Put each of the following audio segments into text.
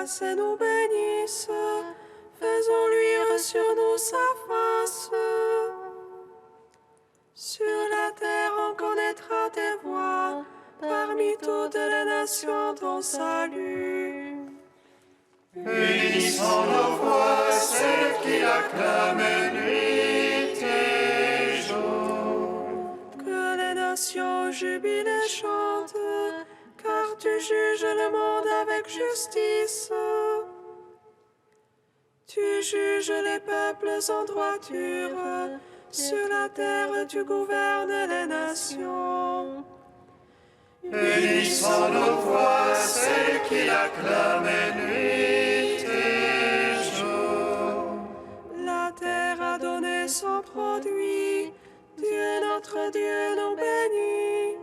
fasse et nous bénisse. Faisons luire sur nous sa face. Sur la terre on connaîtra tes voies, parmi toutes les nations ton salut. Unissons nos voix, celles qui acclament nuit et jour. Que les nations jubilent et chantent, car tu juges le monde avec justice. Tu juges les peuples en droiture, sur la terre tu gouvernes les nations. Unissons nos voix, celles qui acclament nuit et jour. La terre a donné son produit, Dieu notre Dieu nous bénit.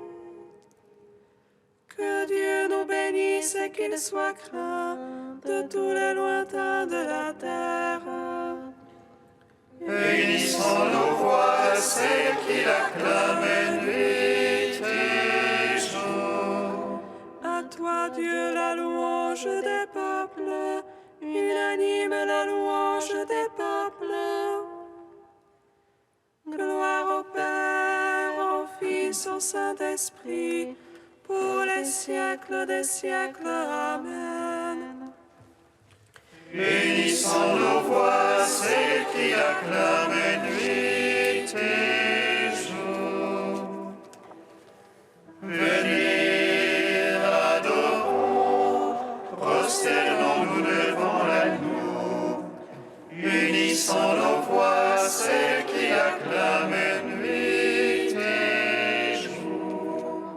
Que Dieu nous bénisse et qu'il soit craint de tous les lointains de la terre. Unissons nos voix, celles qui acclament nuit et jour. À toi, Dieu, la louange des peuples, unanime la louange des peuples. Gloire au Père, au Fils, au Saint-Esprit, pour les siècles des siècles. Amen. Unissons nos voix, celles qui acclament nuit et jour. Venez, adorons, prosternons-nous devant l'agneau. Unissons nos voix, celles qui acclament nuit et jour.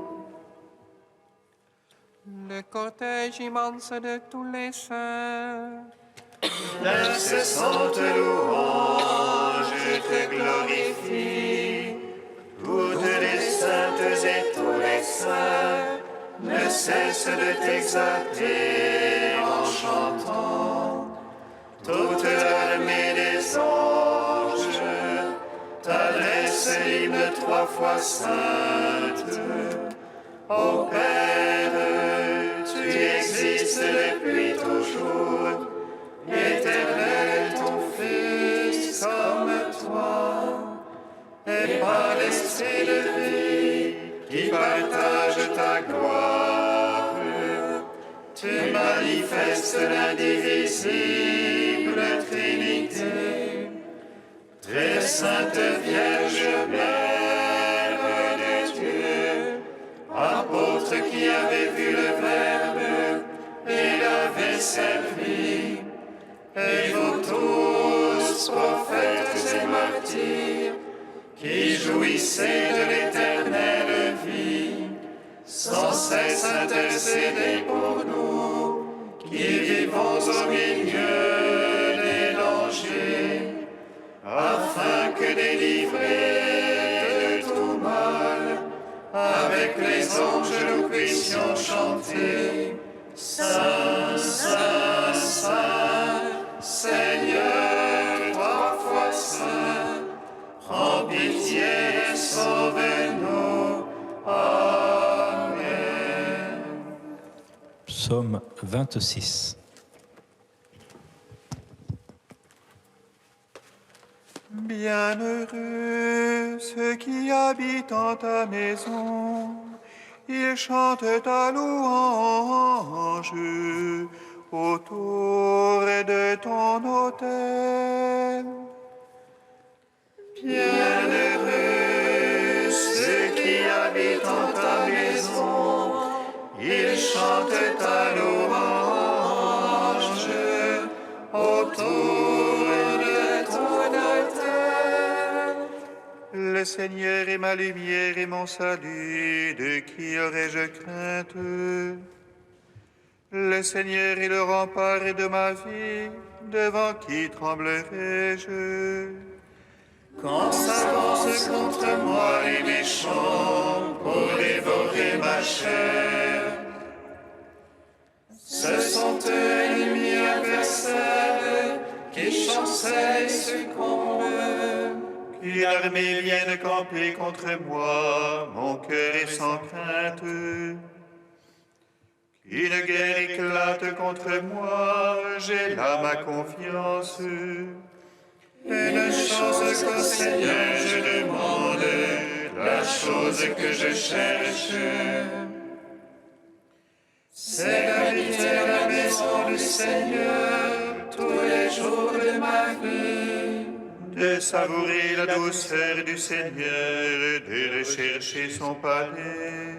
Le cortège immense de tous les saints, L'incessante louange te glorifie. Toutes les saintes et tous les saints ne cessent de t'exalter en chantant. Toute l'armée des anges t'adresse l'hymne 3 fois sainte. Ô Père, tu existes depuis toujours. Éternel, ton Fils comme toi, et par l'Esprit de vie qui partage ta gloire, tu manifestes l'indivisible Trinité. Très sainte Vierge, Mère de Dieu, apôtre qui avait vu le Verbe et l'avait servi, et vous tous, prophètes et martyrs, qui jouissez de l'éternelle vie, sans cesse intercédez pour nous, qui vivons au milieu des dangers, afin que délivrés de tout mal, avec les anges nous puissions chanter Saint, Saint, Saint, Seigneur, 3 fois saint, prends pitié et sauve-nous. Amen. Psaume 26. Bienheureux ceux qui habitent en ta maison, ils chantent ta louange autour de ton autel. Bienheureux ceux qui habitent en ta maison, ils chantent ta louange autour de ton autel. Le Seigneur est ma lumière et mon salut, de qui aurais-je crainte? Le Seigneur est le rempart de ma vie, devant qui tremblerai-je? Quand s'avancent contre moi les méchants pour dévorer ma chair, ce sont eux ennemis adversaires qui chancellent et succombent. Qui l'armée vienne camper contre moi, mon cœur est sans crainte. Une guerre éclate contre moi, j'ai là ma confiance. Une chose qu'au Seigneur je demande, la chose que je cherche, c'est d'habiter à la maison du Seigneur tous les jours de ma vie, de savourer la douceur du Seigneur, de rechercher son palais.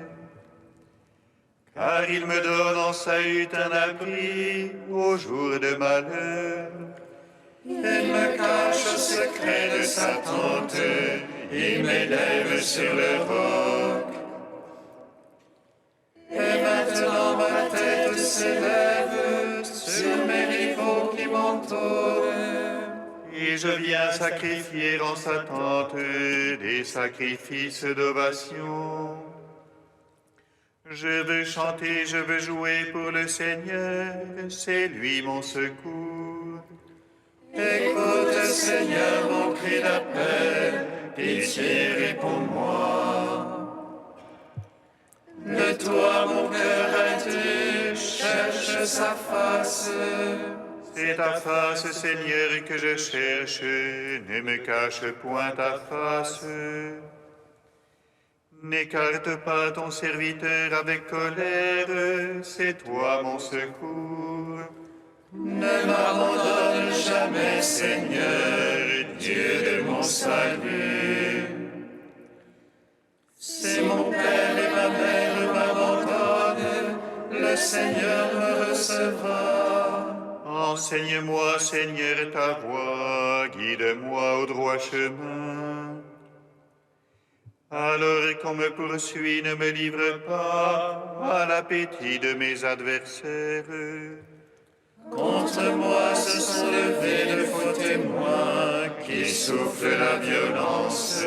Car il me donne en salut un abri au jour de malheur. il me cache au secret de sa tente, il m'élève sur le roc. Et maintenant ma tête s'élève sur mes rivaux qui m'entourent. Et je viens sacrifier en sa tente des sacrifices d'ovation. Je veux chanter, je veux jouer pour le Seigneur, c'est lui mon secours. Écoute, Seigneur, mon cri d'appel, pitié, réponds-moi. De toi, mon cœur intime, cherche sa face. C'est ta face, Seigneur, que je cherche, ne me cache point ta face. N'écarte pas ton serviteur avec colère, c'est toi mon secours. Ne m'abandonne jamais, Seigneur, Dieu de mon salut. Si mon père et ma mère m'abandonnent, le Seigneur me recevra. Enseigne-moi, Seigneur, ta voie, guide-moi au droit chemin. Alors qu'on me poursuit, ne me livre pas à l'appétit de mes adversaires. Contre moi se sont levés de faux témoins qui soufflent la violence.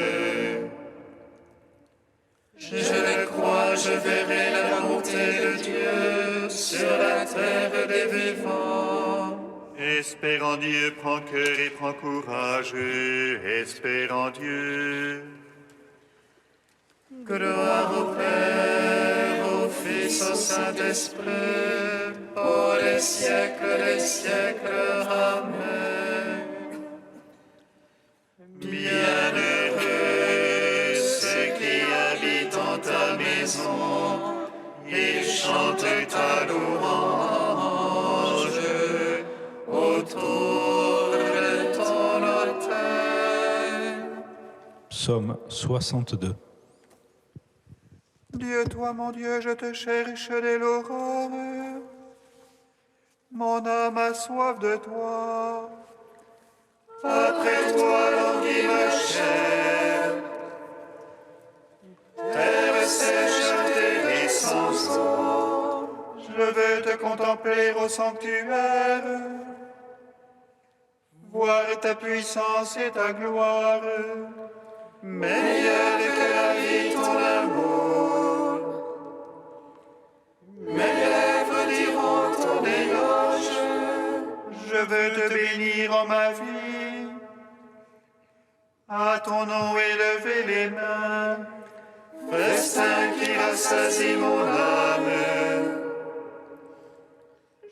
Je le crois, je verrai la bonté de Dieu sur la terre des vivants. Espère en Dieu, prends cœur et prends courage, espère en Dieu. Gloire au Père, au Fils, au Saint-Esprit, pour les siècles des siècles. Amen. Bienheureux ceux qui habitent en ta maison, ils chantent ta louange autour de ton autel. Psaume 62. Dieu, toi mon Dieu, je te cherche dès l'aurore. Mon âme a soif de toi. Après toi, languit ma chair. Terre sèche, terre sans eau. Je veux te contempler au sanctuaire, voir ta puissance et ta gloire. Meilleur que la vie, ton amour. Mes lèvres diront ton éloge. Je veux te bénir en ma vie. À ton nom élever les mains. Festin qui rassasie mon âme.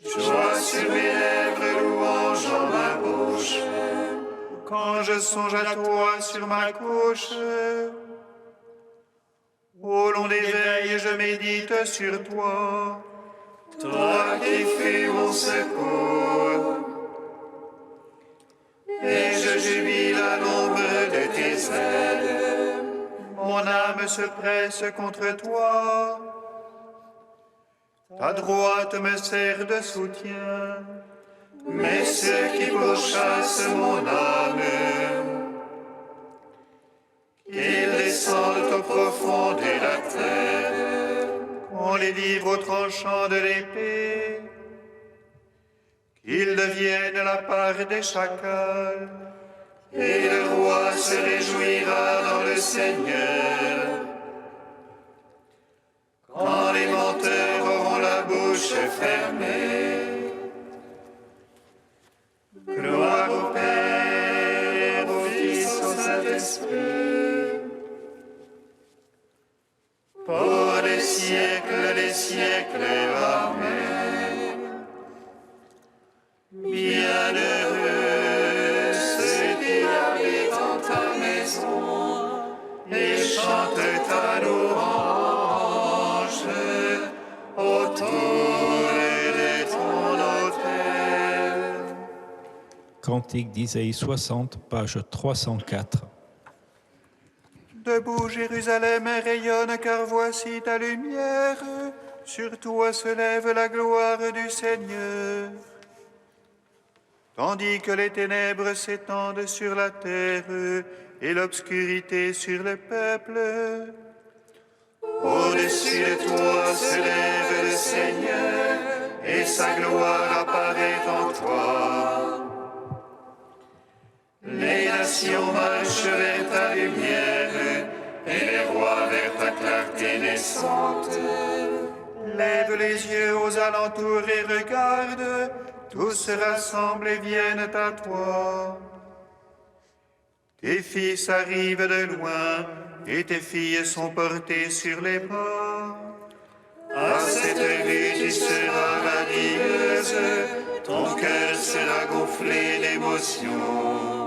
Joie sur mes lèvres, louange en ma bouche. Quand je songe à toi sur ma couche, au long des veilles, je médite sur toi. Toi qui fus mon secours. Et je jubile à l'ombre de tes ailes. Mon âme se presse contre toi. Ta droite me sert de soutien. Mais ceux qui pourchassent mon âme, qu'ils descendent au profond de la terre, On les livre au tranchant de l'épée. Qu'ils deviennent la part des chacals. et le roi se réjouira dans le Seigneur. Quand les menteurs auront la bouche fermée, gloire au Père, au Fils, au Saint-Esprit, pour les siècles des siècles. Amen. Cantique d'Isaïe 60, page 304. Debout, Jérusalem, rayonne, car voici ta lumière. Sur toi se lève la gloire du Seigneur. Tandis que les ténèbres s'étendent sur la terre et l'obscurité sur le peuple, au-dessus de toi se lève le Seigneur et sa gloire apparaît en toi. Les nations marchent vers ta lumière et les rois vers ta clarté naissante. Lève les yeux aux alentours et regarde, tous se rassemblent et viennent à toi. Tes fils arrivent de loin et tes filles sont portées sur les bras. À cette vue tu seras radieuse, ton cœur sera gonflé d'émotion.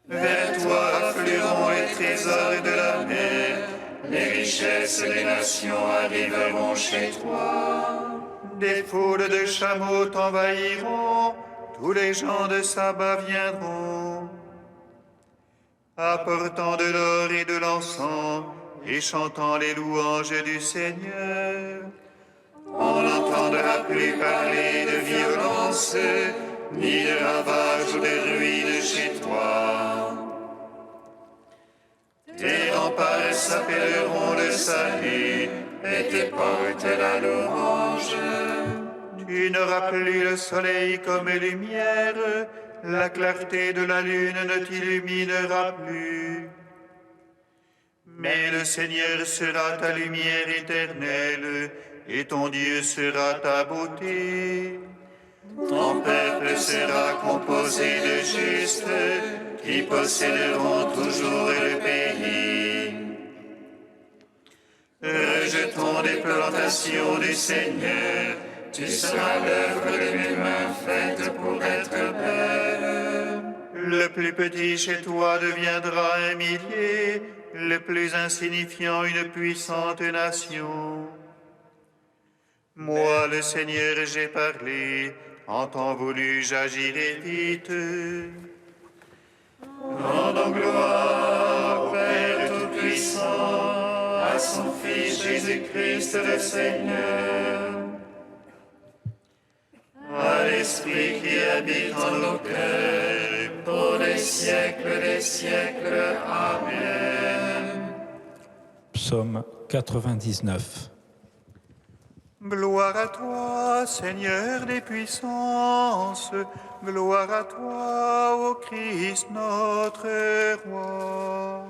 Vers toi afflueront les trésors de la mer, les richesses des nations arriveront chez toi. Des foules de chameaux t'envahiront, tous les gens de Saba viendront, apportant de l'or et de l'encens et chantant les louanges du Seigneur. On n'entendra plus parler de violence, ni de ravages ou de ruines chez toi. Tes remparts s'appelleront le salut, et tes portes la louange. Tu n'auras plus le soleil comme lumière, la clarté de la lune ne t'illuminera plus. Mais le Seigneur sera ta lumière éternelle, et ton Dieu sera ta beauté. Ton peuple sera composé de justes, qui posséderont toujours le pays. Rejetons des plantations du Seigneur, tu seras l'œuvre de mes mains faite pour être belle. Le plus petit chez toi deviendra un millier, le plus insignifiant une puissante nation. Moi, le Seigneur, j'ai parlé, en temps voulu j'agirai vite. Rendons gloire au Père Tout-Puissant, à son Fils Jésus-Christ le Seigneur, à l'Esprit qui habite en nos cœurs, pour les siècles des siècles. Amen. Psaume 99. Gloire à toi, Seigneur des puissances, gloire à toi, ô Christ notre Roi.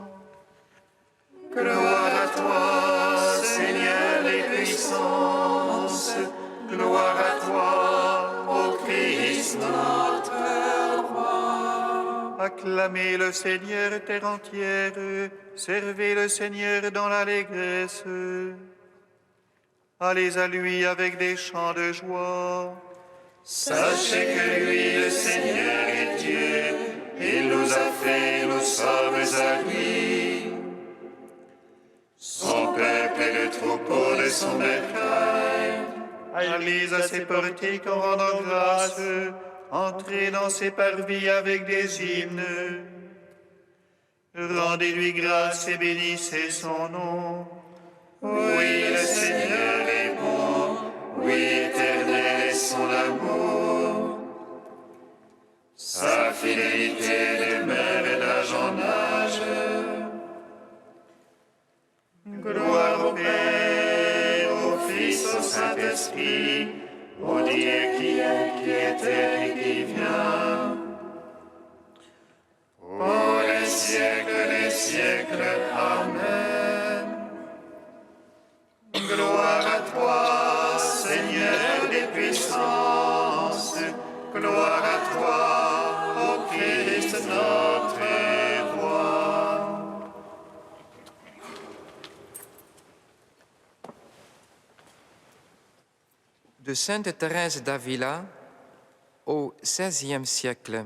Gloire à toi, Seigneur des puissances, gloire à toi, ô Christ notre Roi. Acclamez le Seigneur terre entière, servez le Seigneur dans l'allégresse. Allez à lui avec des chants de joie. Sachez que lui, le Seigneur, est Dieu. Il nous a fait, nous sommes à lui. Son peuple est le troupeau de son bétail. Allez à ses portiques en rendant grâce. Entrez dans ses parvis avec des hymnes. Rendez-lui grâce et bénissez son nom. Oui, le Seigneur est bon, oui, éternel est son amour. Sa fidélité demeure d'âge en âge. Gloire au Père, au Fils, au Saint-Esprit, au Dieu qui était et qui vient. Pour les siècles des siècles. Amen. Gloire à toi, Seigneur des puissances, gloire à toi, ô Christ notre Roi. De Sainte Thérèse d'Avila au XVIe siècle.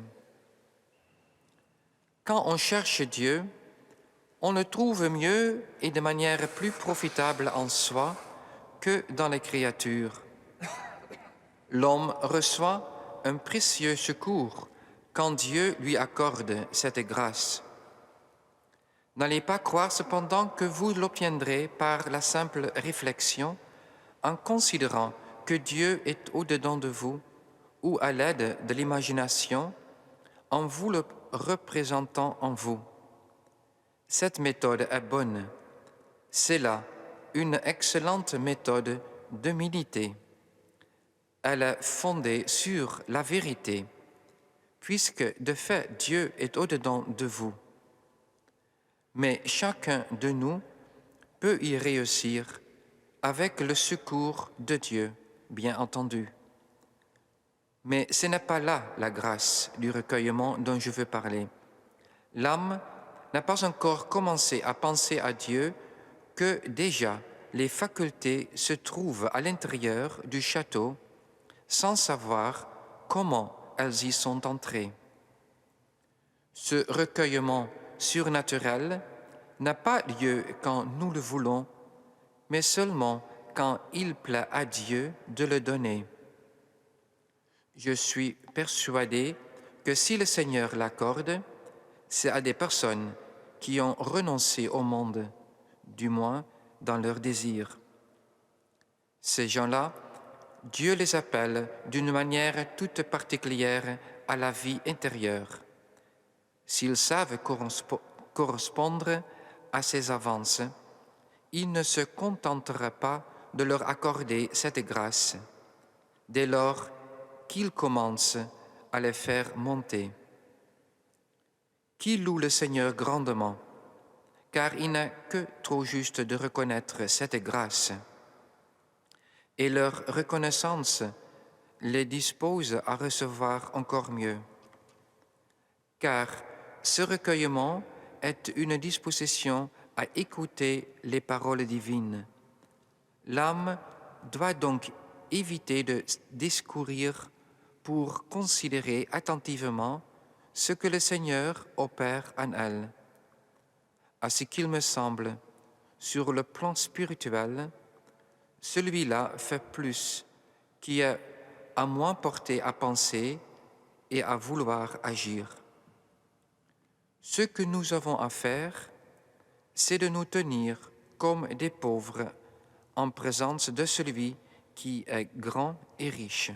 Quand on cherche Dieu, on le trouve mieux et de manière plus profitable en soi que dans les créatures. L'homme reçoit un précieux secours quand Dieu lui accorde cette grâce. N'allez pas croire cependant que vous l'obtiendrez par la simple réflexion en considérant que Dieu est au-dedans de vous ou à l'aide de l'imagination en vous le représentant en vous. Cette méthode est bonne. C'est là une excellente méthode d'humilité. Elle est fondée sur la vérité, puisque de fait Dieu est au-dedans de vous. Mais chacun de nous peut y réussir avec le secours de Dieu, bien entendu. Mais ce n'est pas là la grâce du recueillement dont je veux parler. L'âme n'a pas encore commencé à penser à Dieu que déjà les facultés se trouvent à l'intérieur du château sans savoir comment elles y sont entrées. Ce recueillement surnaturel n'a pas lieu quand nous le voulons, mais seulement quand il plaît à Dieu de le donner. Je suis persuadé que si le Seigneur l'accorde, c'est à des personnes qui ont renoncé au monde, du moins dans leurs désirs. Ces gens-là, Dieu les appelle d'une manière toute particulière à la vie intérieure. S'ils savent correspondre à ces avances, il ne se contentera pas de leur accorder cette grâce, dès lors qu'il commence à les faire monter. Qui loue le Seigneur grandement, car il n'est que trop juste de reconnaître cette grâce. Et leur reconnaissance les dispose à recevoir encore mieux. Car ce recueillement est une disposition à écouter les paroles divines. L'âme doit donc éviter de discourir pour considérer attentivement ce que le Seigneur opère en elle. À ce qu'il me semble, sur le plan spirituel, celui-là fait plus, qui est à moins porté à penser et à vouloir agir. Ce que nous avons à faire, c'est de nous tenir comme des pauvres en présence de celui qui est grand et riche.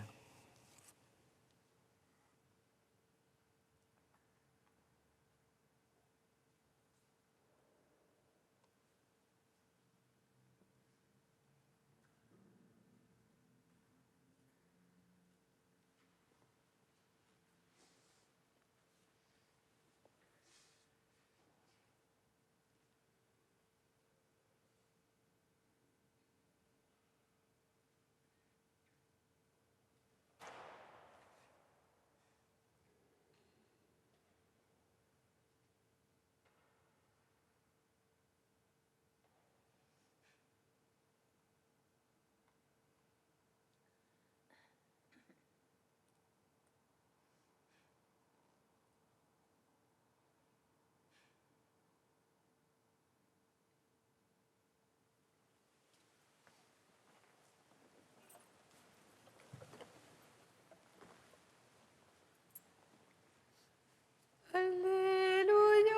Alléluia,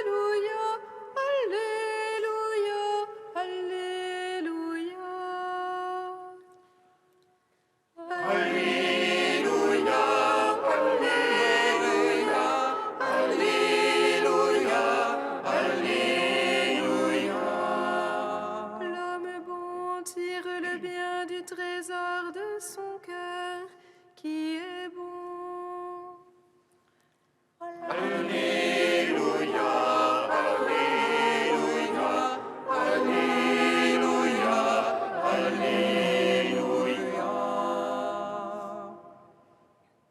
Alléluia, Alléluia, Alléluia. Alléluia, Alléluia, Alléluia, Alléluia. L'homme bon tire le bien du trésor de son cœur, qui est bon.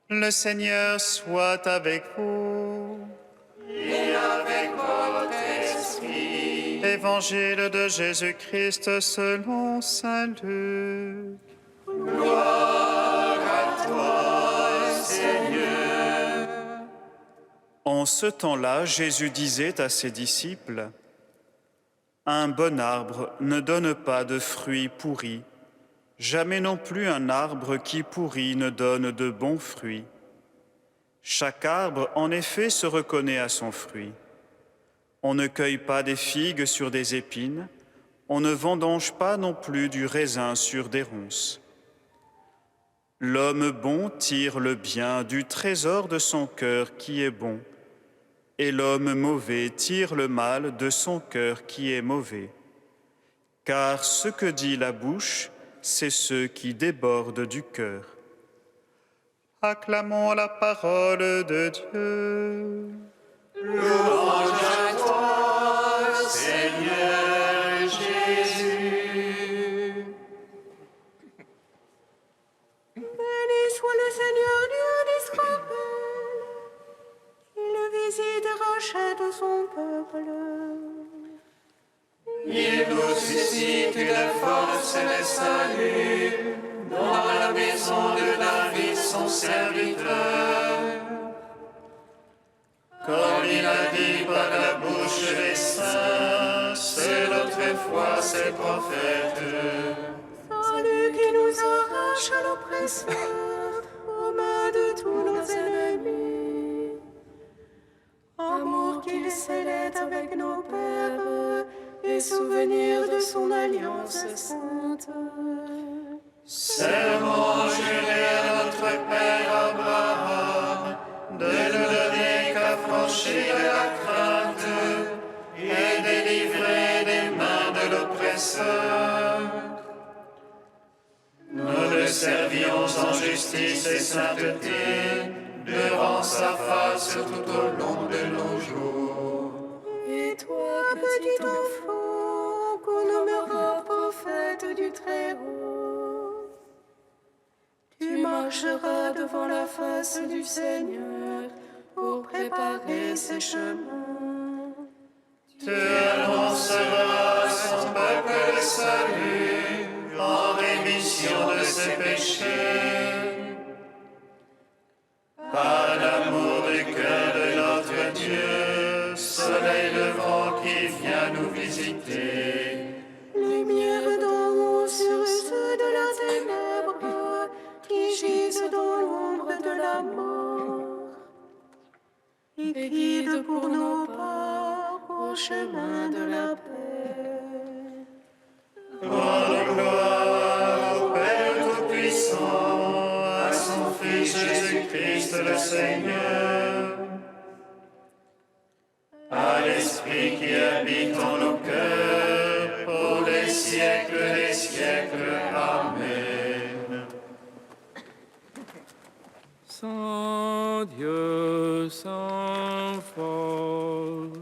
Le Seigneur soit avec vous. Et avec votre esprit. Évangile de Jésus-Christ selon saint Luc. Gloire à toi, Seigneur. En ce temps-là, Jésus disait à ses disciples, « Un bon arbre ne donne pas de fruits pourris, Jamais non plus un arbre qui pourrit ne donne de bons fruits. Chaque arbre, en effet, se reconnaît à son fruit. On ne cueille pas des figues sur des épines, on ne vendange pas non plus du raisin sur des ronces. L'homme bon tire le bien du trésor de son cœur qui est bon, et l'homme mauvais tire le mal de son cœur qui est mauvais. Car ce que dit la bouche, c'est ce qui déborde du cœur. Acclamons la parole de Dieu. Louange à toi, Seigneur Jésus. Béni soit le Seigneur Dieu d'Israël, il visite et rachète son peuple. Il nous suscite une force et le salut dans la maison de David, son serviteur. Comme il a dit par la bouche des saints, c'est autrefois ses prophètes. Salut qui nous arrache à l'oppresseur, aux mains de tous nos ennemis. Amour qu'il scellait avec nos pères, et souvenir de son alliance sainte. Serment juré à notre Père Abraham de nous donner qu'affranchir de la crainte et délivrer des mains de l'oppresseur. Nous le servions en justice et sainteté devant sa face tout au long de nos jours. Et toi, petit enfant, qu'on nommera prophète du Très-Haut, tu marcheras devant la face du Seigneur pour préparer ses chemins. Tu annonceras à son peuple le salut en rémission de ses péchés. Par l'amour du cœur de notre Dieu, soleil levant qui vient nous visiter. Lumière d'en haut sur ceux de la ténèbre qui gisent dans l'ombre de la mort. Et guide pour nos pas au chemin de la paix. Gloire au Père Tout-Puissant, à son Fils Jésus-Christ le Seigneur, à l'Esprit qui habite en nos cœurs, pour les siècles des siècles. Amen. Saint Dieu, Saint fort,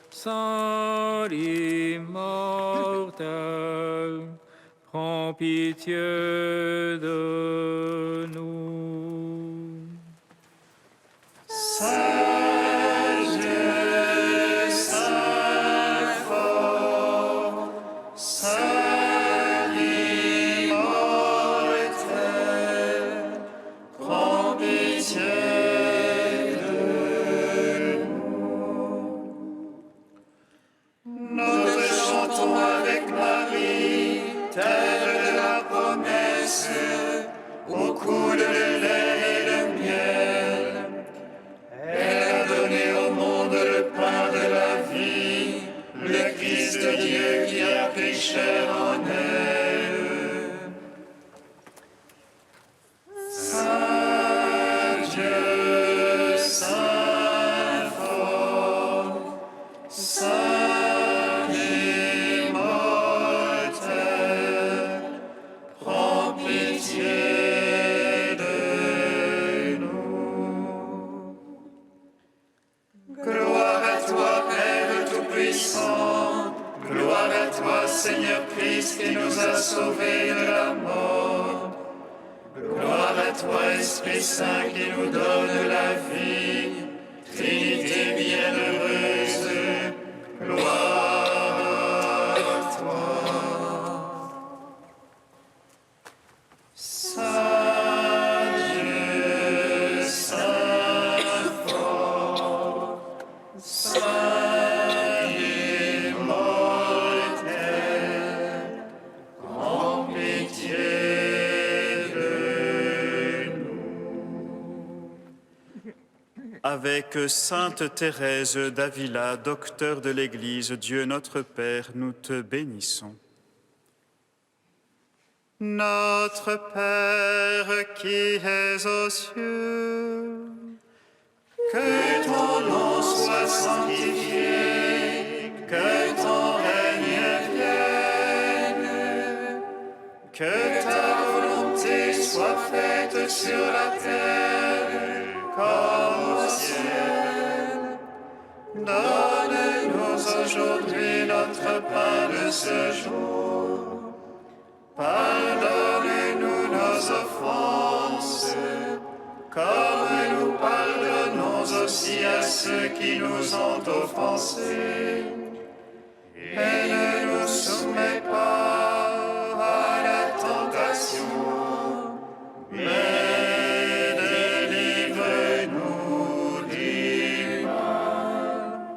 Saint immortel, prends pitié de nous. Saint Dieu, Saint fort, Saint immortel, prends pitié de nous. Nous te chantons avec Marie, terre de la promesse, où coule le lait et le miel. Elle a donné au monde le pain de la vie, le Christ de Dieu qui a pris chair en elle. Saint Dieu, Saint fort, Saint immortel, prends pitié de nous. Gloire à toi, Père Tout-Puissant, gloire à toi, Seigneur Christ, qui nous a sauvés de la mort. Gloire à toi, Esprit Saint, qui nous donne la vie, Trinité bienheureuse, gloire à toi. Saint Dieu, Saint fort, Saint immortel, prends pitié avec Sainte Thérèse d'Avila, docteur de l'Église, Dieu notre Père, nous te bénissons. Notre Père qui es aux cieux, Que ton nom soit sanctifié, que ton règne vienne, que ta volonté soit faite sur la terre comme au ciel. Donne-nous aujourd'hui notre pain de ce jour. Pardonne-nous nos offenses, comme nous pardonnons aussi à ceux qui nous ont offensés. Et ne nous soumets pas à la tentation, mais délivre-nous du mal.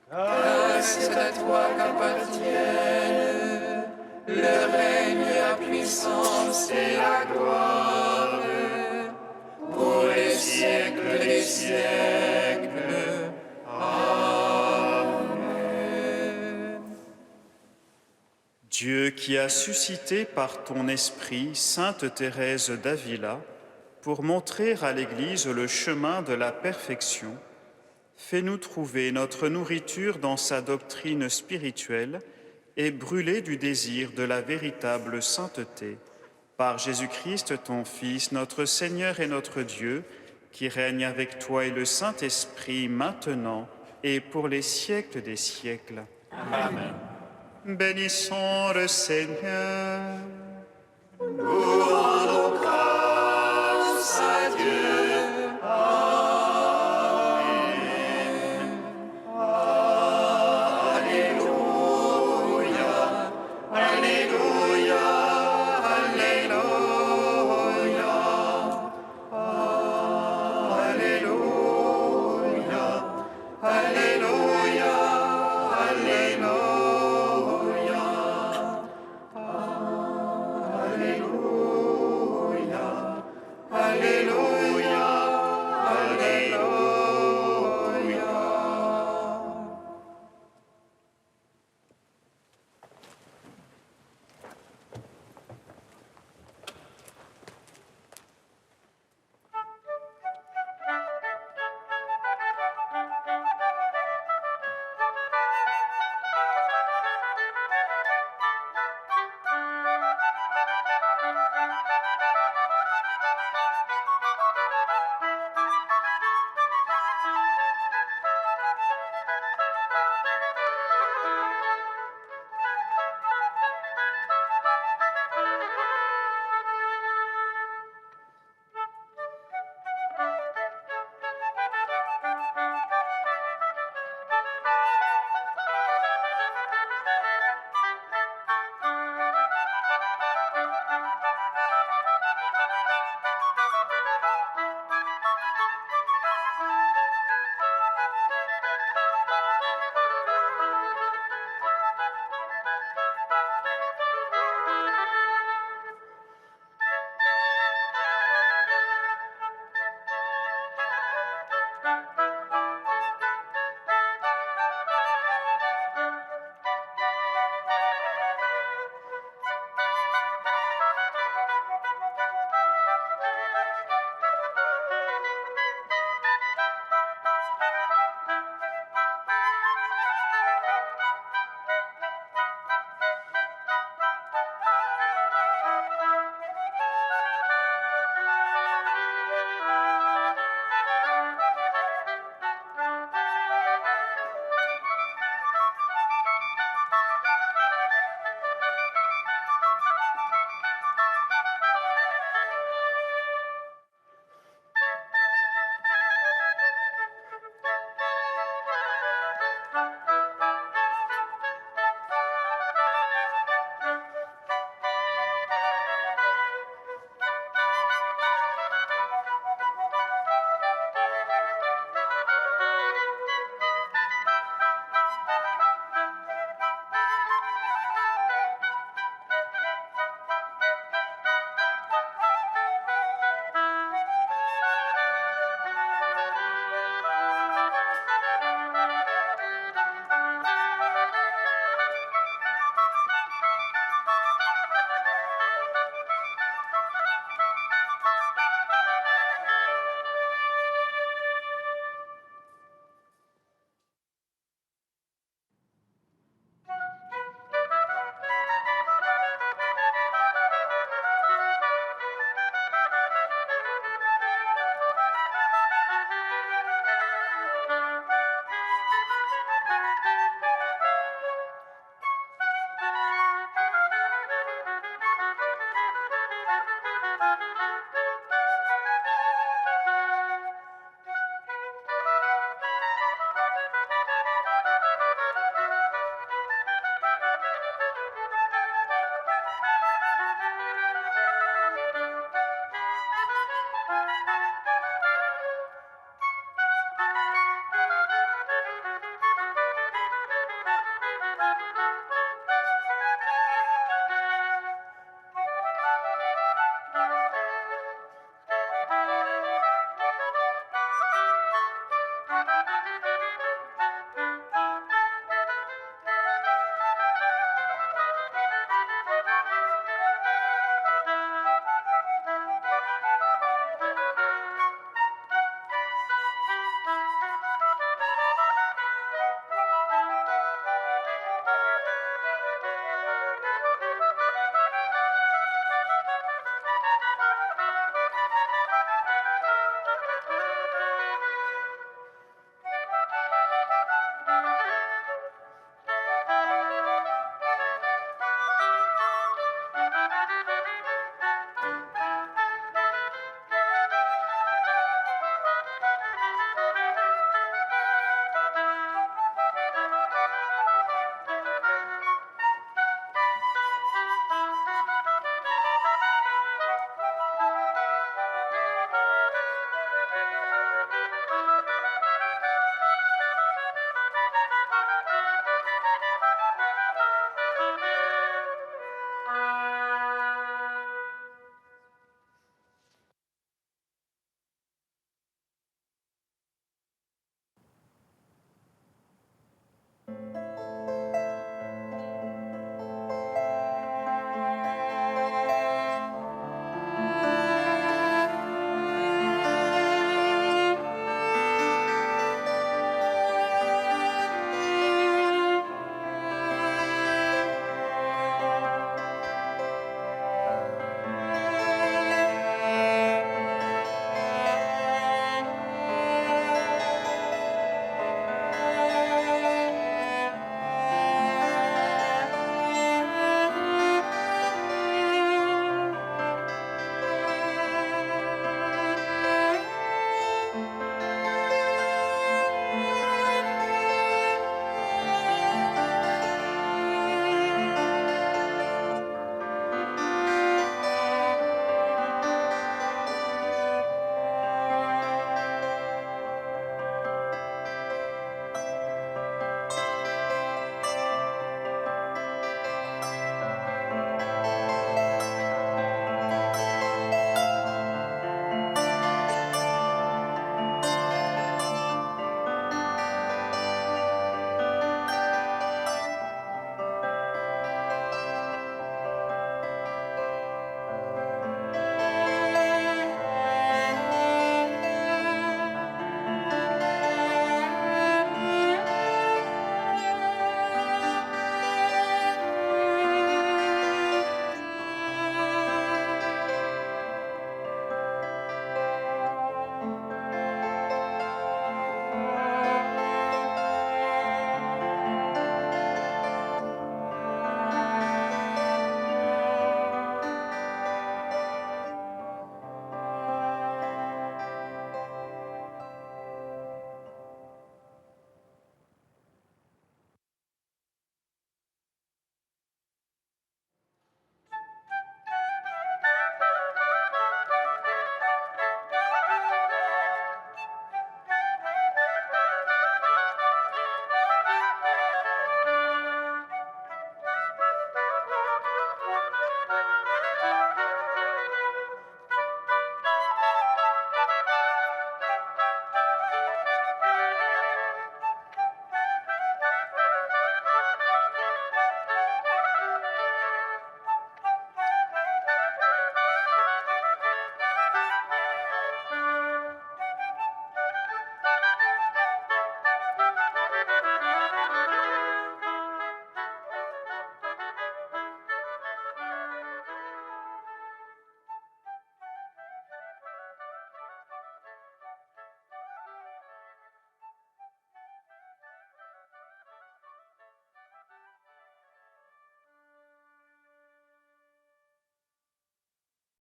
Car c'est à toi qu'appartiennent le règne, la puissance et la gloire, pour les siècles des siècles. Amen. Dieu qui a suscité par ton esprit Sainte Thérèse d'Avila pour montrer à l'Église le chemin de la perfection, fais-nous trouver notre nourriture dans sa doctrine spirituelle et brûler du désir de la véritable sainteté. Par Jésus-Christ, ton Fils, notre Seigneur et notre Dieu, qui règne avec toi et le Saint-Esprit maintenant et pour les siècles des siècles. Amen. Bénissons le Seigneur. Nous rendons grâce à Dieu. Amen. Alléluia. Alléluia. Alléluia. Alléluia. Alléluia. Alléluia.